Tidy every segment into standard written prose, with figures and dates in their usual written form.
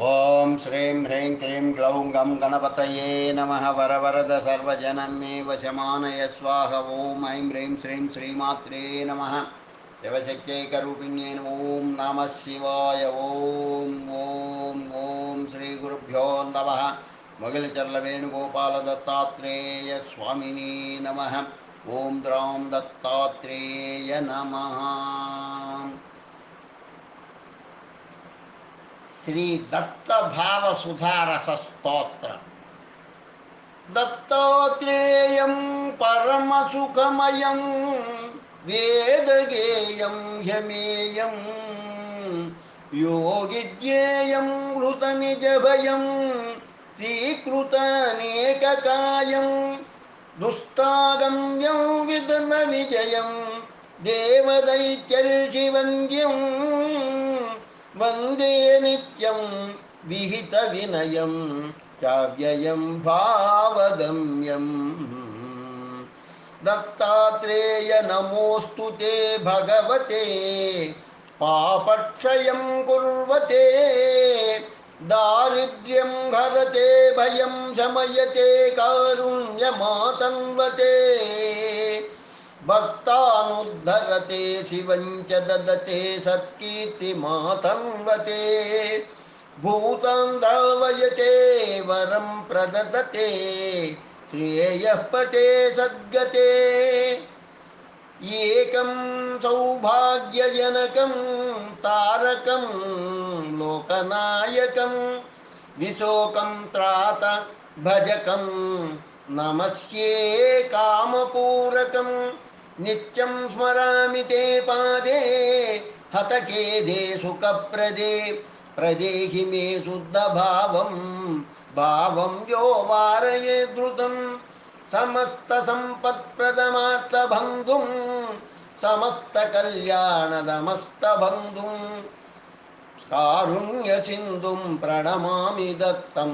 ఓం శ్రీం హ్రీం క్లీం గ్లౌం గం గణపతయే నమః వరవరద సర్వజనం మే వశమానయ స్వాహ. ఓం ఐం హ్రీం శ్రీం శ్రీమాత్రే నమః. శివశక్తైకరూపిణ్యే ఓం నమః శివాయ. ఓం ఓం ఓం శ్రీ గురుభ్యో నమః. మొగలిచర్ల వేణుగోపాల దత్తాత్రేయ స్వామినే నమః. ఓం ద్రాం దత్తాత్రేయ నమః. శ్రీ దత్త భావ సుధారస స్తోత్ర. దత్తాత్రేయం పరమసుఖమయం వేదగేయం హ్యమేయం యోగిజ్ఞేయం హృత నిజభయం శ్రీకృతనేకకాయం దుస్తాగమ్యం విదన విజయం దేవదైత్యర్షివంద్యం వందే నిత్యం విహిత వినయం చావ్యయం భావగమ్యం. దత్తాత్రేయ నమోస్తు తే భగవతే పాపక్షయం కుర్వతే దారిద్ర్యం హరతే భయం శమయతే కారుణ్యమాతన్వతే భక్తానుద్ధరతే శివం చ దదతే సత్కీర్తిమాతన్వతే భూతాన్ ధావయతే వరం ప్రదదతే శ్రేయః పతే సద్గతే. ఏకం సౌభాగ్యజనకం తారకం లోకనాయకం విశోకం త్రాత భజకం నమస్యే కామపూరకం. నిత్యం స్మరామి తే పాదే హతఖేదే సుఖప్రదే ప్రదేహి మే శుద్ధ భావం భావం యో వారయే ధృతం. సమస్త సంపత్ప్రదమాత్త బంధుం సమస్త కళ్యాణదమస్త బంధుం కారుణ్య సింధుం ప్రణమామి దత్తం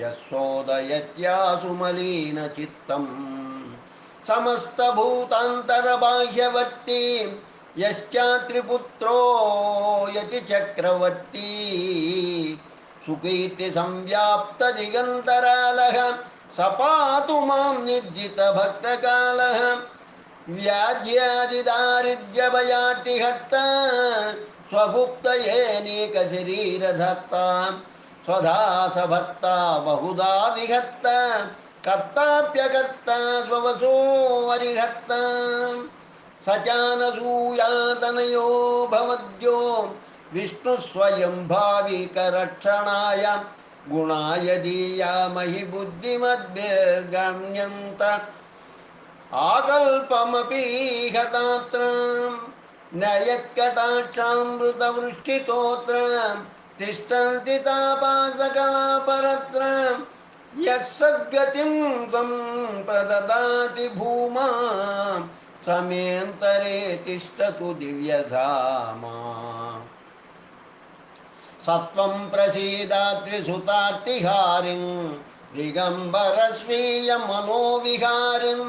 యస్సోదయత్యాసు మలీన చిత్తం. సమస్త భూతాంతరబాహ్యవర్తి యశ్చాత్రిపుత్రో యతి చక్రవర్తి సుకీర్తి సంవ్యాప్త దిగంతరాలః సపాతు మాం నిర్జిత భక్తకాలః. వ్యాధ్యాది దారిద్ర్య భయాటిహర్త స్వగుప్తయేనేక శరీరధర్త స్వదాసభర్త బహుదా విహర్త కర్తాప్యకర్త స్వవసో వరిహర్త. సచానసూయాతనయో భవద్యో విష్ణు స్వయం భావికరక్షణాయ గుణాయ దీయామహి బుద్ధిమద్భిర్గమ్యంత ఆకల్పమపి హతాత్రం నయత్కటాక్షామృతవృష్టితోత్ర తిష్టంతి తాపాసకలాపరత్ర యస్సద్గతిం త్వం ప్రదదాతి భూమా సమేంతరే తిష్టతు దివ్యధామా. సత్వం ప్రసీదాత్రిసుతార్తిహారిం దిగంబర స్వీయ మనోవిహారిం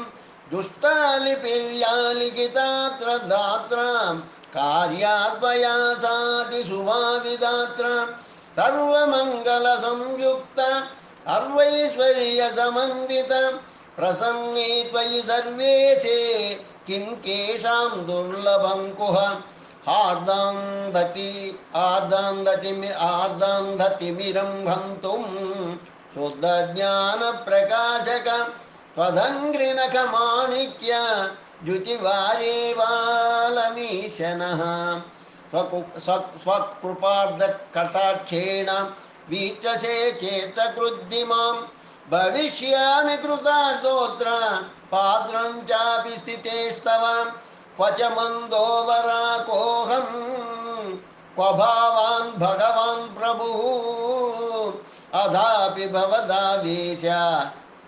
దుష్టాలిపిర్యాలికితాత్ర దాత్ర కార్యాద్వయాసాది శుభావిదాత్ర సర్వమంగళ సంయుక్త అర్వైశ్వర్య సమన్విత ప్రసన్నే త్వయి సర్వేశే కిం కేషాం దుర్లభం కుహ. ఆర్దాంధతిమిరం హంతుం శుద్ధజ్ఞాన ప్రకాశక త్వదంఘ్రినఖ మాణిక్య ద్యుతివారే వాలమీశనః. స్వకృపార్ధ కటాక్షేణ వీక్షసే చేతకృద్దిమాం భవిష్యామి కృతార్థోత్ర పాత్రం చాపి స్థితేస్తవ. క్వచ మందో వరాకోహం క్వ భావాన్ భగవాన్ ప్రభుః అథాపి భవదావేశ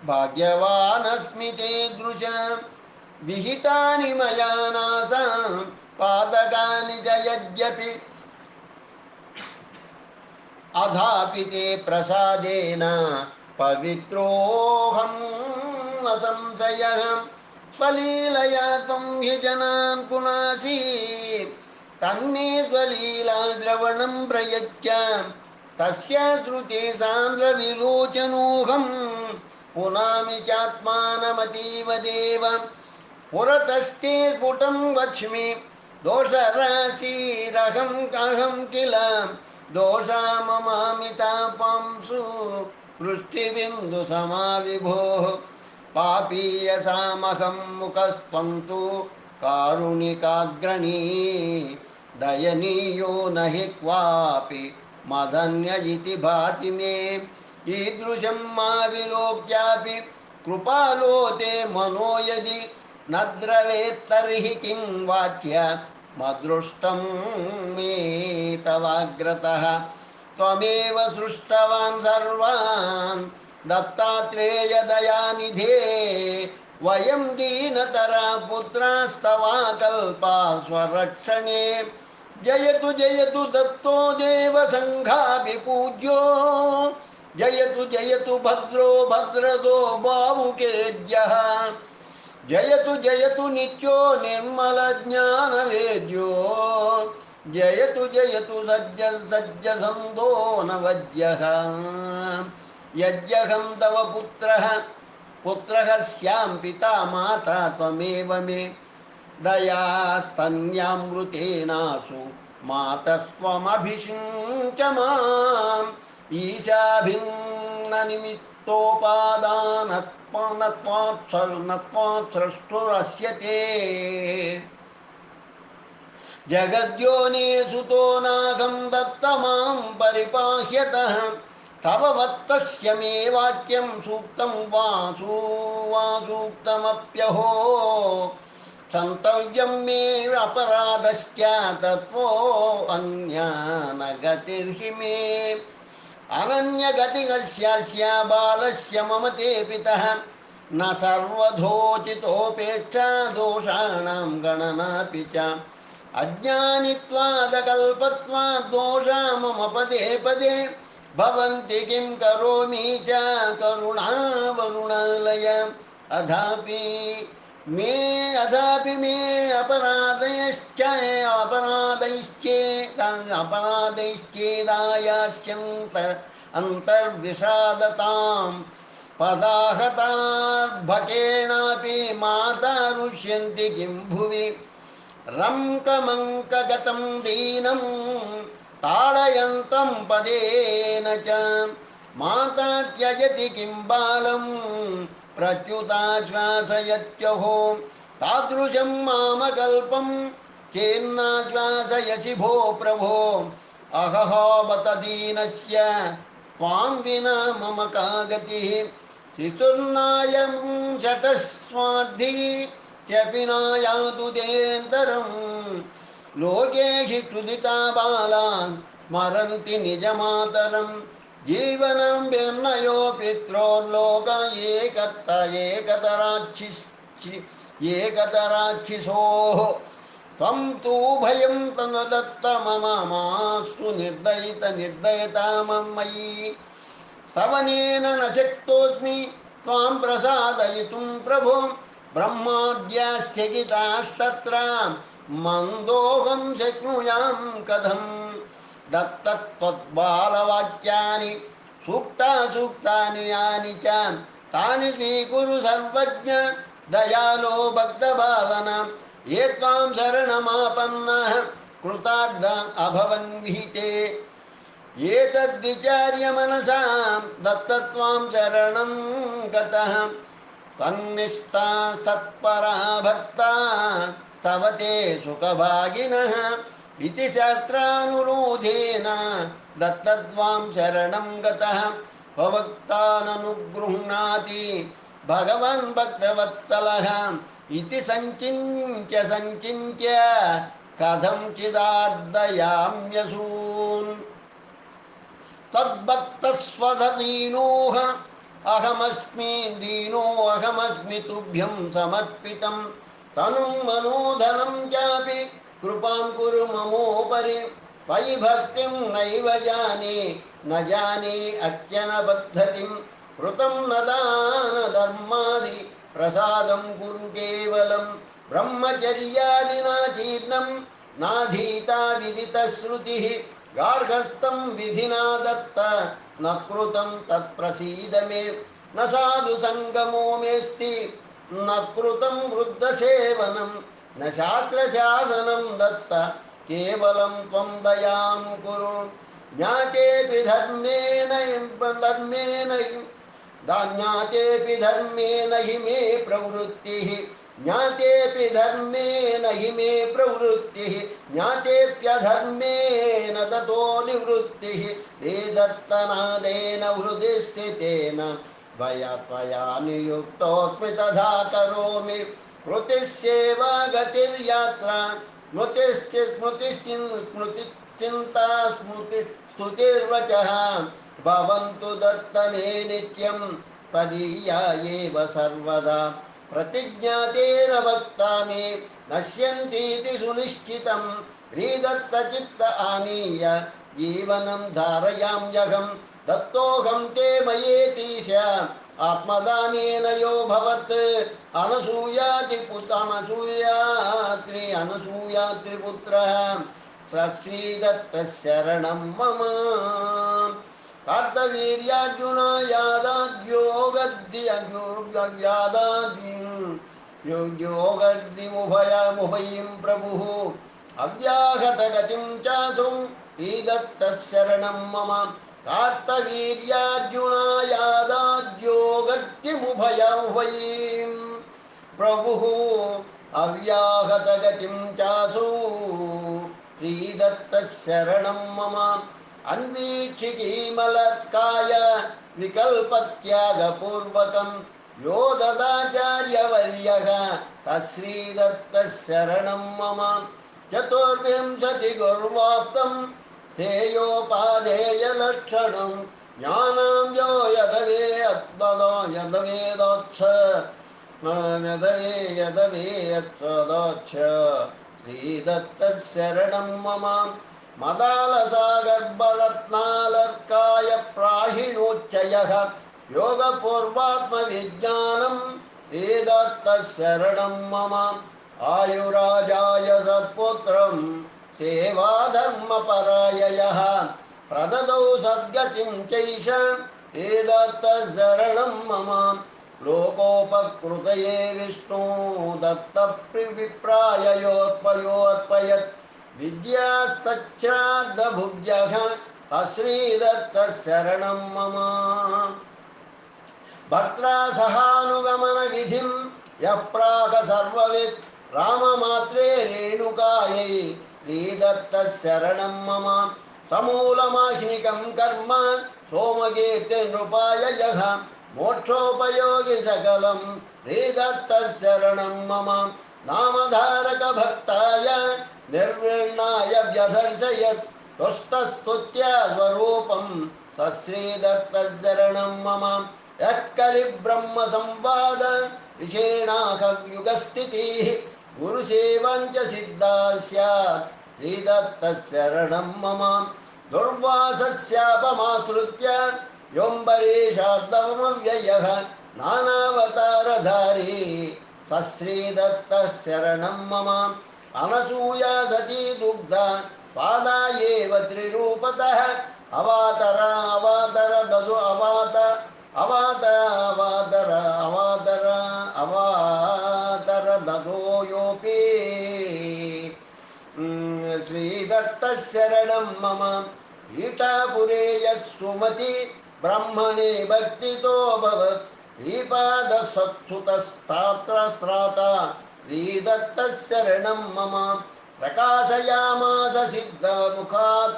భాగ్యవానస్మి తే దృశ. విహితాని మయా నాసాం పాదకాని చ యద్యపి అథాపి తే ప్రసాదేన పవిత్రోహం న సంశయః. స్వలీలయా త్వం హి జనాన్ పునాసి తన్నే స్వలీలా ద్రవణం ప్రయచ్య तस्य श्रुते सान्द्रविलोचनोऽहं पुनामि चात्मानमतीव देव पुरतस्ते स्फुटं वच्मि दोषराशिरहं कहं किल दोषा ममामितापांसु वृष्टिबिन्दुसमाविभोः पापीयसामहं मुखस्त्वं तु कारुणिकाग्रणी दयनीयो न हि क्वापि मदन्य इति भाति मे ईदृशं मा विलोक्यापि कृपालो ते मनो यदि न द्रवेत्तर्हि किं वाच्य मदृष्टं मे तवाग्रतः त्वमेव सृष्टवान् सर्वान् दत्तात्रेयदयानिधे वयं दीनतरा पुत्रास्तवा कल्पा स्वरक्षणे जयतु जयतु दत्तो देवसङ्घाभिपूज्यो जयतु भद्रो भद्रदो बाहुकेज्यः जयतु नित्यो निर्मलज्ञानवेद्यो जयतु सज्जसन्धो नवज्यः यज्ञहं तव पुत्रः स्यां पिता माता त्वमेव मे दयास्तन्यामृतेनासु मातस्त्वमभिषिञ्च माम् ईशाभिन्ननिमित्तोपादानत्वात् ते जगद्योने सुतो नागं दत्तमां परिपाह्यतः तव वत्तस्य मे वाक्यं सूक्तं वासूक्तमप्यहो संतव्यं मे अपराधश्च तत्त्वो अन्या न गतिर्हि मे अनन्यगतिगस्यास्य बालस्य मम ते पितः न सर्वधोचितोपेक्षा दोषाणां गणनापि च अज्ञानित्वादकल्पत्वात् दोषा मम पदे पदे भवन्ति किं करोमि च करुणावरुणालय अधापि मे अपराधैश्चेदायास्यन्तर्विषादतां पदाहतार्भकेणापि माता रुष्यन्ति किं भुवि रङ्कमङ्कगतं दीनं ताडयन्तं पदेन च माता त्यजति किं बालं प्रत्युताश्वासयत्यहो तादृशं मामकल्पं चेन्नाश्वासयसि भो प्रभो अहहो बत दीनस्य त्वां विना मम का गतिः शिशुर्नायं शतस्वाद्धि त्यपि नायातु देन्तरं लोके हि क्षुदिता बालान् स्मरन्ति निजमातरं जीवनं विर्नयो पित्रोर्लोक एकतराक्षिसोः त्वं तु भयं तनु दत्त मम मास्तु निर्दयिता मयि सवनेन न शक्तोऽस्मि त्वां प्रसादयितुं प्रभो ब्रह्माद्याश्चकितास्तत्र मन्दोऽहं शक्नुयां कथम् दत्तत्वद्बालवाक्यानि सूक्तानि यानि च तानि स्वीकुरु सर्वज्ञ दयालो भक्तभावन ये त्वां शरणमापन्नः कृतार्थ अभवन्विहिते एतद्विचार्य मनसां दत्तत्वां शरणं गतः तन्निष्ठास्तत्परा भक्ता स्तवते सुखभागिनः इति शास्त्रानुरोधेन दत्तत्वां शरणं गतः भवक्ताननुगृह्णाति भगवन् भक्तवत्सलः इति सञ्चिन्त्य कथञ्चिदार्दयाम्यसून् तद्भक्तस्वधीनोह अहमस्मि तुभ्यं समर्पितं तनुं मनोधनं चापि कृपां कुरु ममोपरि त्वयि भक्तिं नैव जाने न जाने अच्चन पद्धतिं कृतं न दानधर्मादि प्रसादं कुरु केवलं ब्रह्मचर्यादिना जीर्णं नाधीता विदितश्रुतिः गार्हस्थं विधिना दत्त न कृतं तत्प्रसीद मे न साधु संगमो मेस्ति न कृतं वृद्धसेवनं न शास्त्रशासनं दत्त केवलं त्वं दयां कुरु ज्ञातेऽपि धर्मेण ज्ञातेऽपि धर्मेण हि मे प्रवृत्तिः ज्ञातेऽपि धर्मेण हि मे प्रवृत्तिः ज्ञातेऽप्यधर्मेण ततो निवृत्तिः वेदत्तनादेन हृदि स्थितेन त्वया नियुक्तोऽस्मि तथा करोमि कृतिस्येव गतिर्यात्रा स्मृतिश्चिन्ता स्तुतिर्वचः भवन्तु दत्त मे नित्यं त्वदीया एव सर्वदा प्रतिज्ञातेन वक्ता मे नश्यन्तीति सुनिश्चितं श्रीदत्तचित्त आनीय जीवनं धारयाम्यहं दत्तोऽहं ते मयेतीश आत्मदानेन यो भवत् अनसूयात्रिपुत्रः स श्रीदत्तशरणं मम कार्तवीर्यार्जुनायादाद्योगद्योगद्रिमुभयं प्रभुः अव्याहतगतिं चासौ श्रीदत्तशरणं मम कार्तवीर्यार्जुनायादाद्योगद्रिमुभयं प्रभुः अव्याहतगतिं चासौ श्रीदत्तशरणं मम अन्वीक्षिकीमलत्काय विकल्पत्यागपूर्वकं यो ददाचार्यवर्यः तश्रीदत्तशरणं मम चतुर्विंशतिगुर्वाप्तं हेयोपाधेयलक्षणं ज्ञानं यो यदवेत्सदाच्च श्रीदत्तशरणं मम मदालसागर्भरत्नालर्काय प्राहिणोच्चयः योगपूर्वात्मविज्ञानं श्रीदत्तशरणं मम आयुराजाय सत्पुत्रं सेवाधर्मपराययः प्रददौ सद्गतिं चैष श्रीदत्तशरणं मम लोकोपकृतये विष्णु दत्तविप्राययोत्पयोत्पयत् विद्यास्तच्छ्राद्धभुज्यः तश्रीदत्तशरणं मम भद्रा सहानुगमनविधिं यः प्राक सर्ववित् राममात्रे रेणुकायै श्रीदत्तशरणं मम समूलमाह्निकं कर्म सोमकीर्तिनृपाय यः मोक्षोपयोगि सकलं श्रीदत्तशरणं मम नामधारकभक्ताय निर्विण्णाय व्यदर्शयत् तुष्टस्तुत्या स्वरूपं तश्रीदत्तशरणं मम यः कलिब्रह्मसंवाद विषेणाहयुगस्थितिः गुरुसेवञ्च सिद्धा स्यात् श्रीदत्तशरणं मम दुर्वासस्यापमाश्रित्य योऽम्बरीशार्दवमव्ययः नानावतारधारी सश्रीदत्तशरणं मम अनसूया सती दुग्धा पादा एव त्रिरूपतः अवातर अवातर ददु अवात अवात अवातर अवातर अवातर ददो योऽपि श्रीदत्तशरणं मम ईटापुरे यत्सुमति ब्रह्मणे भक्तितो भवत् श्रीपादसत्सुतस्त्राता श्रीदत्तशरणं मम प्रकाशयामास सिद्धमुखात्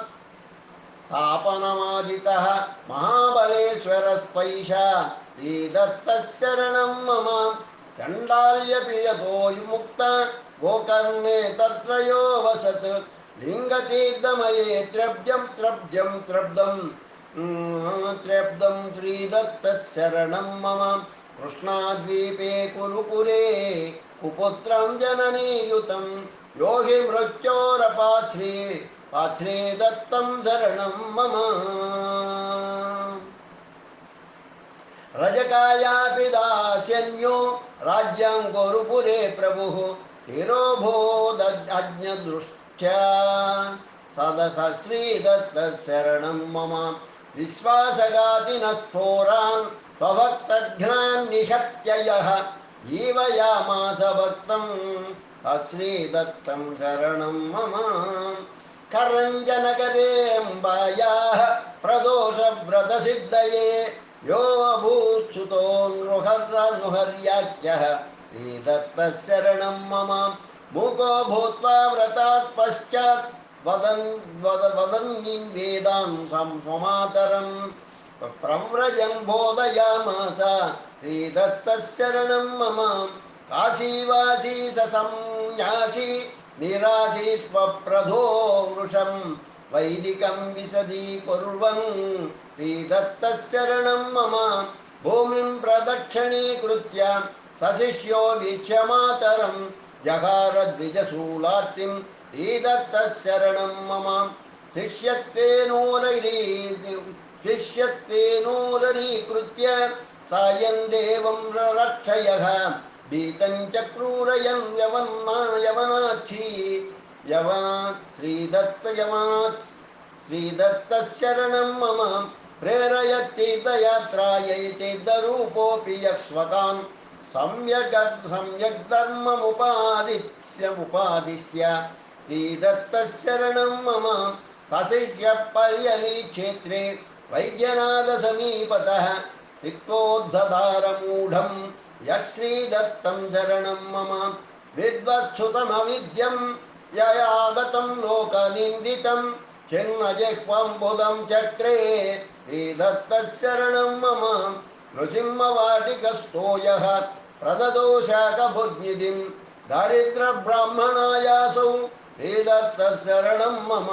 स्थापनमादितः महाबलेश्वरस्पैषा श्रीदत्तशरणं मम चण्डाल्यपि यतो मुक्त गोकर्णे तत्रयो वसत् लिङ्गतीर्थमये त्र्यब्दं श्रीदत्तशरणं मम कृष्णाद्वीपे कुरुपुरे कुपुत्रं जननीयुतं योहि मृत्योरपात्रे दत्तं शरणं मम रजकायापि दास्यन्यो राज्यं कुरुपुरे प्रभुः तिरोभोदज्ञदृष्ट्या सदस श्रीदत्तशरणं मम विश्वासघातिनस्थोरान् स्वभक्तघ्नान् निहत्य यः जीवयामास भक्तं श्रीदत्तं शरणं मम करञ्जनकरेऽम्बायाः प्रदोषव्रतसिद्धये यो अभूत्सुतो नृहर्याख्यः श्रीदत्तशरणं मम मूको भूत्वा व्रतात् पश्चात् वदन्नीं वेदान् स्वमातरं प्रव्रजन् बोधयामास श्रीदत्तशरणं मम काशीवासी ससंन्यासी निराशी स्वप्रधो वृषं वैदिकं विशदीकुर्वन् श्रीदत्तशरणं मम भूमिं प्रदक्षिणीकृत्य सशिष्यो वीक्ष्य मातरं जगार द्विजशूलार्तिं श्रीदत्तशरणं मम शिष्यत्वेनोररीकृत्य सायं देवं रक्षयः भीतं च क्रूरयन् यवनात् श्रीदत्तशरणं मम प्रेरयतीर्थयात्रायै तीर्थरूपोऽपि यक्ष्वकान् सम्यग् धर्ममुपादिश्य श्रीदत्तशरणं मम सशिष्यपर्यली क्षेत्रे वैद्यनाथसमीपतः तिक्तोद्धधारमूढं यश्रीदत्तं शरणं मम विद्वत्सुतमविद्यं ययागतं लोकनिन्दितं छिन्नजिह्वम्बुधं चक्रे श्रीदत्तशरणं मम नृसिंहवाटिकस्थो यः प्रददो शाकभुज्निधिं दारिद्र्यब्राह्मणायासौ श्रीदत्तशरणं मम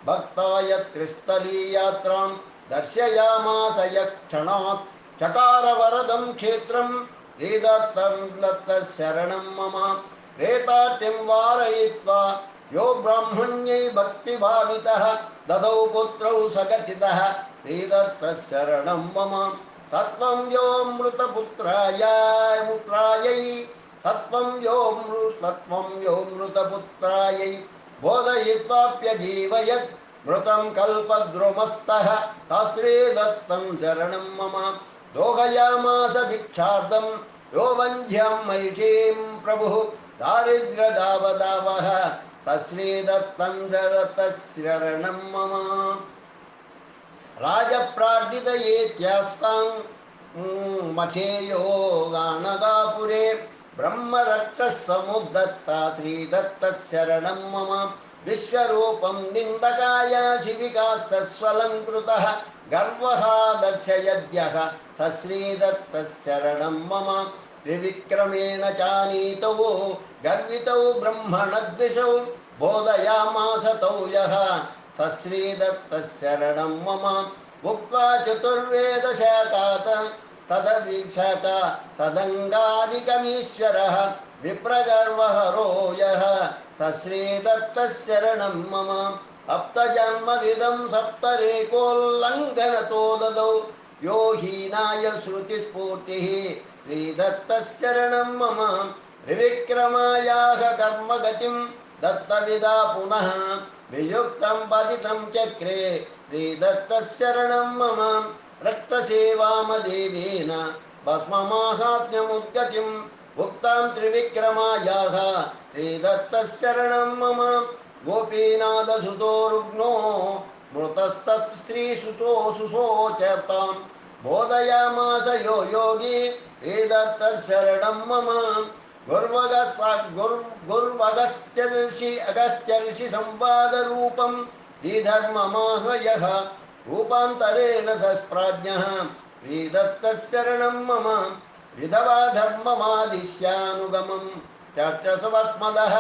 भक्ताय त्रिस्थलीयात्रां दर्शयामास यक्षणात् चकारवरदं क्षेत्रं श्रीदत्तशरणं मम प्रेतार्तिं वारयित्वा यो ब्राह्मण्यै भक्तिभावितः ददौ पुत्रौ सगतितः श्रीदत्तशरणं मम तत्त्वं यो मृतपुत्रायै बोधयित्वाप्यजीवयत् मृतं कल्पद्रुमस्तः श्रीदत्तं शरणं मम दोहयामास भिक्षार्थं यो वन्ध्यां महिषीं प्रभुः दारिद्र्यदावदावः श्रीदत्तं शरणं मम राजप्रार्थितयेत्यास्तां मठेयो गानगापुरे ब्रह्मरक्षसमुद्धत्ता श्रीदत्तशरणं मम विश्वरूपं निन्दकाय शिविकास्तस्वलङ्कृतः गर्वः दर्शयद्यः श्रीदत्तशरणं मम त्रिविक्रमेण चानीतौ गर्वितौ ब्रह्मणद्विषौ बोधयामास तौ यः श्रीदत्तशरणं मम उक्त्वा चतुर्वेदशाखात् सदवीक्षका सदङ्गादिकमीश्वरः विप्रगर्वहरो यः श्रीदत्तशरणं मम अप्तजन्मविदं सप्तरेकोल्लङ्घनतो ददौ यो हीनाय श्रुतिस्फूर्तिः श्रीदत्तशरणं मम त्रिविक्रमायाः कर्मगतिं दत्तविदा पुनः वियुक्तं पतितं चक्रे श्रीदत्तशरणं मम रक्तसेवामदेवेन भस्ममाहात्म्यमुद्गतिं उक्तां त्रिविक्रमायाः श्रीदत्तशरणं मम गोपीनाथसुतो रुग्नो मृतस्तत्स्त्रीसुतो सुशोचतां बोधयामास यो योगी श्रीदत्तशरणं मम अगस्त्यर्षि संवादरूपं श्रीधर्ममाह यः रूपान्तरेण सस्प्राज्ञः श्रीदत्तशरणं मम विधवा धर्ममादिश्यानुगमं चर्चसवत्मदः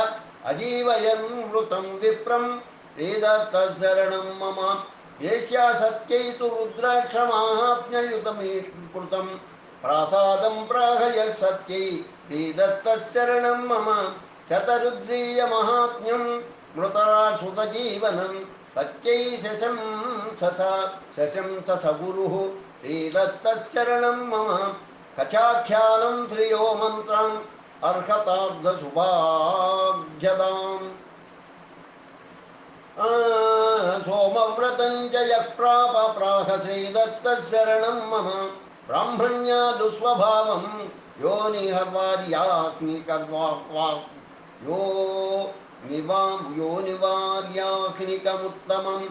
अजीवयन् मृतं विप्रं श्रीदत्तशरणं मम येष्या सत्यै तु रुद्राक्षमाहात्म्ययुतमीकृतं प्रासादं प्राहय सत्यै श्रीदत्तशरणं मम शतरुद्रीयमाहात्म्यं मृतरासुतजीवनं सत्यै शशंस गुरुः श्रीदत्तशरणं मम कथाख्यानं श्रियो मन्त्रान् अर्हतार्धसुभाग्यताम् सोमव्रतं च यः प्राप प्राह श्रीदत्तशरणं मम ब्राह्मण्यादुस्वभावं यो निवार्याख्निकमुत्तमं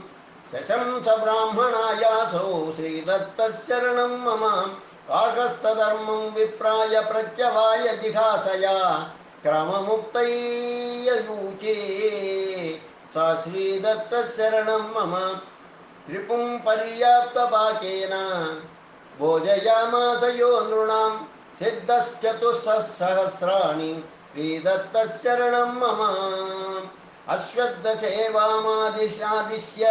शशंस ब्राह्मणायासौ श्रीदत्तशरणं मम काकस्तधर्मं विप्राय प्रत्यवाय जिघासया क्रममुक्तैययूचे स श्रीदत्तशरणं मम त्रिपुं पर्याप्तपाकेन भोजयामास यो नृणां सिद्धश्चतुस्सहस्राणि श्रीदत्तशरणं मम अश्वत्थसेवामादिशादिश्य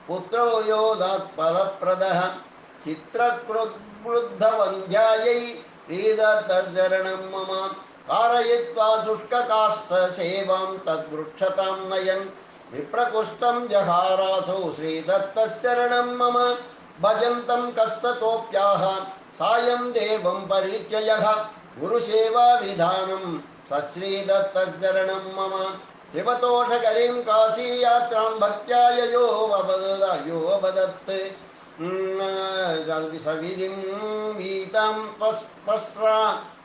पुत्रो योदात्फलप्रदः चित्रकृद्वृद्धवन्ध्यायै श्रीदत्तशरणं मम कारयित्वा शुष्ककाष्ठसेवां तद्वृक्षतां नयन् विप्रकुष्ठं जहारासौ श्रीदत्तशरणं मम भजन्तं कस्ततोऽप्याह सायं देवं परिचयः गुरुसेवाविधानं सश्रीदत्तशरणं मम शिवतोषकरीं काशीयात्रां भक्त्या यो वदत् सविधिं वीतां स्पष्ट्रा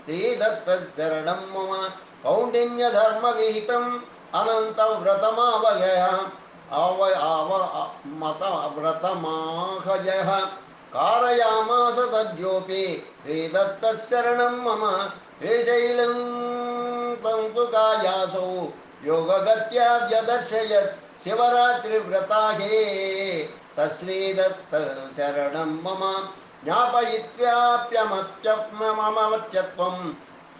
श्रीदत्तशरणं मम कौण्डिन्यधर्मविहितम् अनन्तव्रतमावयः व्रतमाहयः कारयामास तद्योपि श्रीदत्तशरणं मम श्रीशैलं तन्तुकायासौ योगगत्या व्यदर्शयत् शिवरात्रिव्रताहे तश्रीदत्तशरणं मम ज्ञापयित्वाप्यमत्यत्वं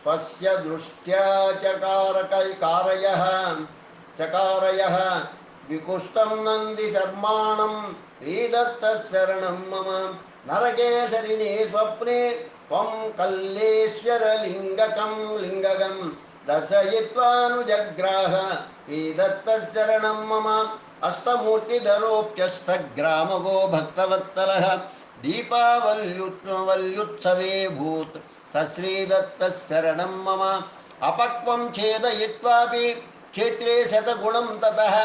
स्वस्य दृष्ट्या चकारयः विकुष्टं नन्दिशर्माणं श्रीदत्तशरणं मम नरकेसरिणे स्वप्ने त्वं कल्लेश्वरलिङ्गकं दर्शयित्वानुजग्राह श्रीदत्तशरणं मम अष्टमूर्तिधरोऽप्यष्टग्रामगो भक्तवत्सलः दीपावल्युत्सवे भूत् सश्रीदत्तशरणं मम अपक्वं छेदयित्वापि क्षेत्रे शतगुणं ततः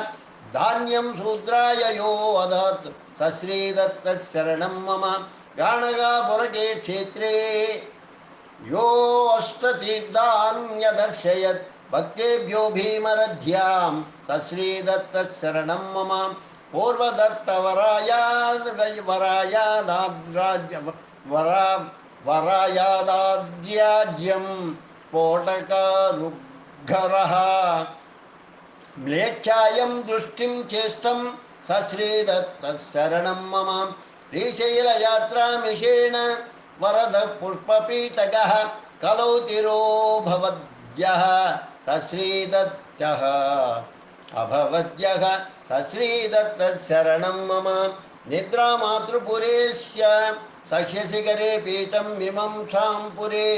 धान्यं शूद्राय यो अदत् सश्रीदत्तशरणं मम गाणगापुरके क्षेत्रे यो अष्टतीर्थान्यदर्शयत् भक्तेभ्यो भीमरध्यां सश्रीदत्तशरणं मम वरायादाद्याज्यं स्फोटकारुग्घरः म्लेच्छायं दृष्टिं चेष्टं सश्रीदत्तशरणं मम श्रीशैलयात्रामिषेण वरदः पुष्पपीठकः कलौ तिरो भवद्यः सश्रीदत्तः अभवद्यः सश्रीदत्तशरणं मम निद्रामातृपुरेस्य सह्यशिखरे पीठं मिमंसां पुरे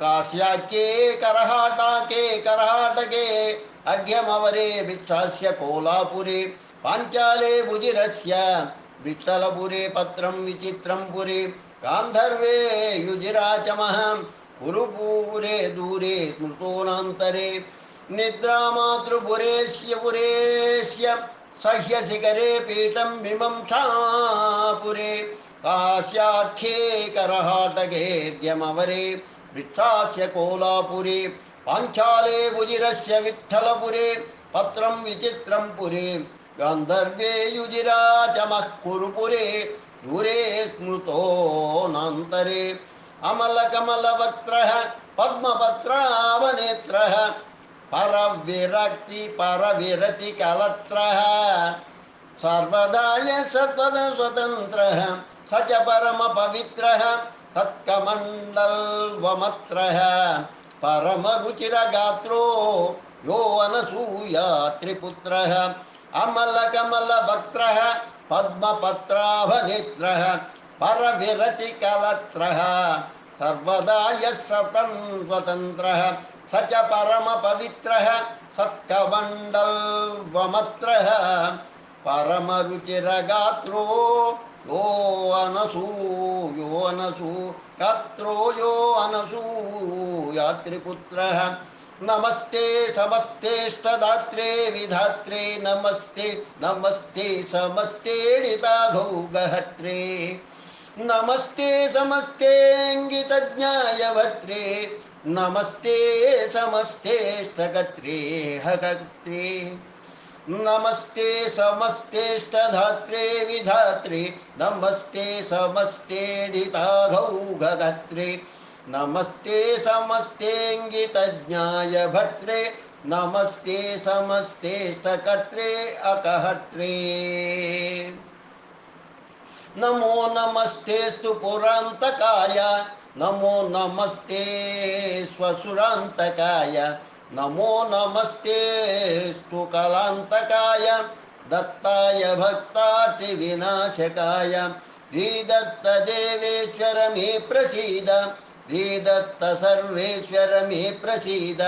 काश्याख्ये करहाटके अर्घ्यमवरे भिक्षास्य कोलापुरे पाञ्चाले भुजिरस्य विठ्ठलपुरे पत्रं विचित्रं पुरे गान्धर्वे युजिराचमः कुरुपुरे दूरे स्मृतोऽनान्तरे निद्रामातृपुरेस्य पुरेस्य सह्यशिखरे पीठं मिमंसापुरे काश्याख्ये करहाटकेऽर्घ्यमवरे वृक्षास्य कोलापुरे पाञ्चाले भुजिरस्य विठ्ठलपुरे पत्रं विचित्रं पुरे गान्धर्वे युजिराचमः कुरुपुरे दूरे स्मृतोऽनान्तरे अमलकमलवक्त्रः पद्मपत्रावनेत्रः परविरतिकलत्रः सर्वदा स्वतन्त्रः स च परमपवित्रः तत्कमण्डलवमत्रः परमरुचिरगात्रो यो अनसूया त्रिपुत्रः अमलकमलवक्त्रः पद्मपत्राभनेत्रः परविरतिकलत्रः सर्वदा स्वतन्त्रः स च परमपवित्रः सत्कमण्डलवमत्रः परमरुचिरगात्रो यो अनसूयात्रिपुत्रः नमस्ते समस्तेष्टदात्रे विधात्रे नमस्ते नमस्ते समस्तेडिताघौगहत्रे नमस्ते समस्तेऽङ्गितज्ञाय भद्रे नमस्ते समस्तेष्टगत्रे हकत्रे नमस्ते समस्तेष्टधात्रे विधात्रे नमस्ते समस्तेडिताघौगहत्रे नमस्ते समस्तेऽङ्गितज्ञाय भद्रे नमस्ते समस्तेष्टकर्त्रे अकहत्रे नमो नमस्तेस्तु पुरान्तकाय नमो नमस्ते स्वसुरान्तकाय नमो नमस्तेस्तु कलान्तकाय दत्ताय भक्तार्तिविनाशकाय श्रीदत्तदेवेश्वर मे प्रसीद श्रीदत्त सर्वेश्वर मे प्रसीद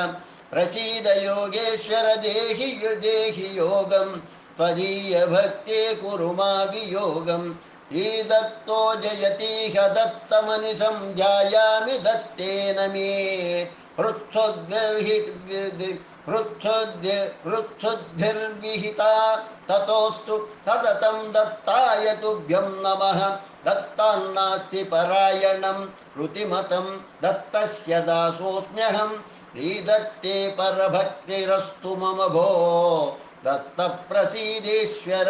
प्रसीद योगेश्वर देहि देहि योगं त्वदीय भक्ते कुरु मा वियोगम् श्रीदत्तो जयतीह दत्तमनिशं ध्यायामि दत्तेन मे हृत्सुद्धिर्विहिता ततोऽस्तु सततं दत्ताय तुभ्यं नमः दत्तान्नास्ति परायणं श्रुतिमतं दत्तस्य दासोऽस्म्यहं श्रीदत्ते परभक्तिरस्तु मम भो दत्तप्रसीदेश्वर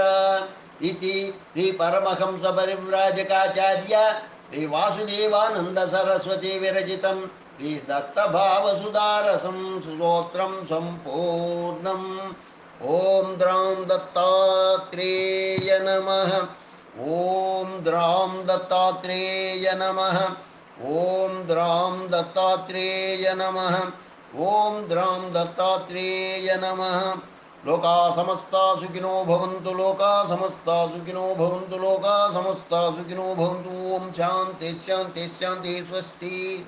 इति श्री परमहंस परिव्राजकाचार्य श्री वासुदेवानंद सरस्वती विरचितं श्री दत्तभावसुधारसं स्तोत्रं सम्पूर्णम्। ओम द्रां दत्तात्रेय नमः। ओम द्रां दत्तात्रेय नमः। ओम द्रां दत्तात्रेय नमः। ओम द्रां दत्तात्रेय नमः। लोका समस्ता सुखिनो भवन्तु लोका समस्ता सुखिनो भवन्तु लोका समस्ता सुखिनो भवन्तु। ओम शांति शांति शांति स्वस्ति।